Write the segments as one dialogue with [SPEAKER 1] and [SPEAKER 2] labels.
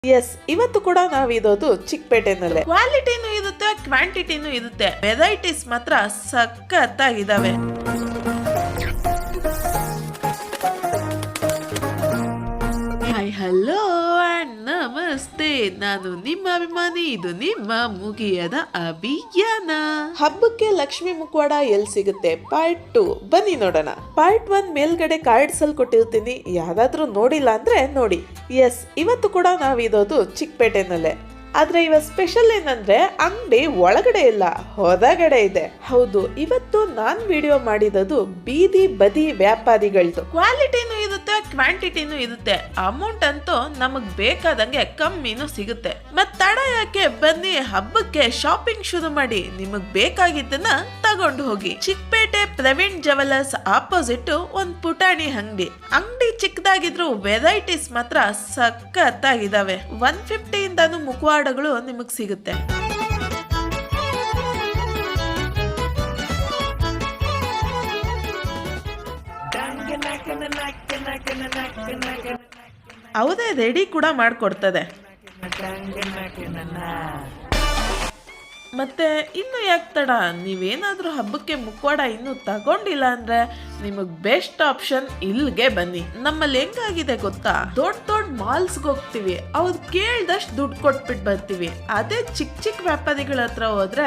[SPEAKER 1] S, ಇವತ್ತು ಕೂಡ ನಾವಿರೋದು ಚಿಕ್ಕಪೇಟೆನಲ್ಲೇ. ಕ್ವಾಲಿಟಿನೂ ಇರುತ್ತೆ, ಕ್ವಾಂಟಿಟಿನೂ ಇರುತ್ತೆ. ವೆರೈಟೀಸ್ ಮಾತ್ರ ಸಖತ್ತಾಗಿದಾವೆ. ಹಾಯ್, ಹಲೋ ಅಂಡ್ ನಮಸ್ತೆ. ನಾನು ನಿಮ್ಮ ಅಭಿಮಾನಿ. ಇದು ನಿಮ್ಮ ಮುಗಿಯದ ಅಭಿಯಾನ. ಹಬ್ಬಕ್ಕೆ ಲಕ್ಷ್ಮಿ ಮುಖವಾಡ ಎಲ್ಲಿ ಸಿಗುತ್ತೆ ಪಾರ್ಟ್ 2 ಬನ್ನಿ ನೋಡೋಣ. ಪಾರ್ಟ್ 1 ಮೇಲ್ಗಡೆ ಕಾರ್ಡ್ಸ್ ಅಲ್ಲಿ ಕೊಟ್ಟಿರ್ತೀನಿ, ಯಾರಾದ್ರೂ ನೋಡಿಲ್ಲ ಅಂದ್ರೆ ನೋಡಿ. ಎಸ್, ಇವತ್ತು ಕೂಡ ನಾವಿರೋದು ಚಿಕ್ಕಪೇಟೆನಲ್ಲೇ. ಆದ್ರೆ ಇವತ್ತು ಸ್ಪೆಷಲ್ ಏನಂದ್ರೆ ಅಂಗಡಿ ಒಳಗಡೆ ಇಲ್ಲ, ಹೊರಗಡೆ ಇದೆ. ಹೌದು, ಇವತ್ತು ನಾನ್ ವಿಡಿಯೋ ಮಾಡಿರೋದು ಬೀದಿ ಬದಿ ವ್ಯಾಪಾರಿಗಳದ್ದು. ಕ್ವಾಲಿಟಿನೂ ಇರುತ್ತೆ, ಕ್ವಾಂಟಿಟಿನೂ ಇರುತ್ತೆ. ಅಮೌಂಟ್ ಅಂತೂ ನಮಗ್ ಬೇಕಾದಂಗೆ ಕಮ್ಮಿನೂ ಸಿಗುತ್ತೆ. ಮತ್ ತಡ ಯಾಕೆ, ಬನ್ನಿ ಹಬ್ಬಕ್ಕೆ ಶಾಪಿಂಗ್ ಶುರು ಮಾಡಿ. ನಿಮಗ್ ಬೇಕಾಗಿದ್ದನ್ನ ತಗೊಂಡು ಹೋಗಿ. ಚಿಕ್ಕಪೇಟೆ ಪ್ರವೀಣ್ ಜವೆಲ್ಲರ್ಸ್ ಆಪೋಸಿಟ್ ಒಂದ್ ಪುಟಾಣಿ ಅಂಗಡಿ ಚಿಕ್ಕದಾಗಿದ್ರು ವೆರೈಟೀಸ್ ಮಾತ್ರ ಸಖತ್ತಾಗಿದಾವೆ. 150 ಇಂದಾನು ಮುಖವಾಡಗಳು ನಿಮಗ್ ಸಿಗುತ್ತೆ. ಅವರೇ ರೆಡಿ ಕೂಡ ಮಾಡ್ಕೊಡ್ತದೆ. ಮತ್ತೆ ಇನ್ನು ಯಾಕೆ ತಡ, ನೀವೇನಾದ್ರೂ ಹಬ್ಬಕ್ಕೆ ಮುಖವಾಡ ಇನ್ನು ತಗೊಂಡಿಲ್ಲ ಅಂದ್ರೆ ನಿಮಗ್ ಬೆಸ್ಟ್ ಆಪ್ಷನ್ ಇಲ್ಲಿಗೆ ಬನ್ನಿ. ನಮ್ಮಲ್ಲಿ ಹೆಂಗಾಗಿದೆ ಗೊತ್ತಾ, ದೊಡ್ಡ ಮಾಲ್ಸ್ಗೆ ಹೋಗ್ತೀವಿ, ಅವ್ರು ಕೇಳ್ದಷ್ಟು ದುಡ್ಡು ಕೊಟ್ಬಿಟ್ಟು ಬರ್ತೀವಿ. ಅದೇ ಚಿಕ್ಕ ವ್ಯಾಪಾರಿಗಳ ಹತ್ರ ಹೋದ್ರೆ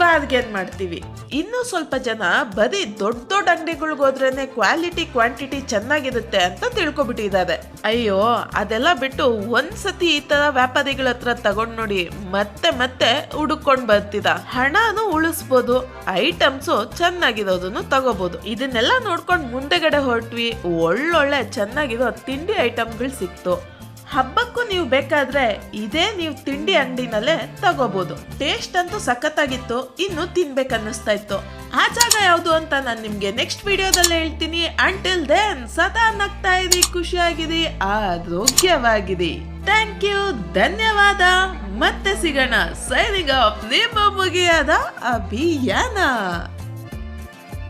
[SPEAKER 1] ಬಾರ್ಗೇನ್ ಮಾಡ್ತೀವಿ. ಇನ್ನು ಸ್ವಲ್ಪ ಜನ ಬರೀ ದೊಡ್ಡ ಅಂಗಡಿಗಳಿಗೆ ಹೋದ್ರೇನೆ ಕ್ವಾಲಿಟಿ ಕ್ವಾಂಟಿಟಿ ಚೆನ್ನಾಗಿರುತ್ತೆ ಅಂತ ತಿಳ್ಕೊಬಿಟ್ಟಿದ್ದಾರೆ. ಅಯ್ಯೋ, ಅದೆಲ್ಲ ಬಿಟ್ಟು ಒಂದ್ಸತಿ ಈ ತರ ವ್ಯಾಪಾರಿಗಳ ಹತ್ರ ತಗೊಂಡ್ ನೋಡಿ, ಮತ್ತೆ ಹುಡುಕೊಂಡ್ ಬರ್ತೀರ. ಹಣನೂ ಉಳಿಸ್ಬೋದು, ಐಟಮ್ಸು ಚೆನ್ನಾಗಿರೋದನ್ನು ತಗೋಬಹುದು. ಇದನ್ನೆಲ್ಲ ನೋಡ್ಕೊಂಡು ಮುಂದೆಗಡೆ ಹೊರಟ್ವಿ. ಒಳ್ಳೊಳ್ಳೆ ಚೆನ್ನಾಗಿರೋ ತಿಂಡಿ ಐಟಮ್ಗಳು ಸಿಕ್ತು. ಹಬ್ಬಕ್ಕೂ ನೀವು ಬೇಕಾದ್ರೆ ಇದೇ ನೀವು ತಿಂಡಿ ಅಂಗಡಿನಲ್ಲೇ ತಗೋಬಹುದು. ಟೇಸ್ಟ್ ಅಂತೂ ಸಖತ್ತಾಗಿತ್ತು, ಇನ್ನು ತಿನ್ಬೇಕನ್ನಿಸ್ತಾ ಇತ್ತು. ಆ ಜಾಗ ಯಾವುದು ಅಂತ ನಾನು ನಿಮ್ಗೆ ನೆಕ್ಸ್ಟ್ ವಿಡಿಯೋದಲ್ಲಿ ಹೇಳ್ತೀನಿ. ಅಂಟಿಲ್ ದೆನ್ ಸದಾ ನಗ್ತಾ ಇರಿ, ಖುಷಿಯಾಗಿರಿ, ಆರೋಗ್ಯವಾಗಿರಿ. ಥ್ಯಾಂಕ್ ಯು, ಧನ್ಯವಾದ. ಮತ್ತೆ ಸಿಗೋಣ. ಸೈನಿಂಗ್ ಆಫ್, ನಿಮ್ಮ ಮುಗಿಯಾದ ಅಭಿಯಾನ.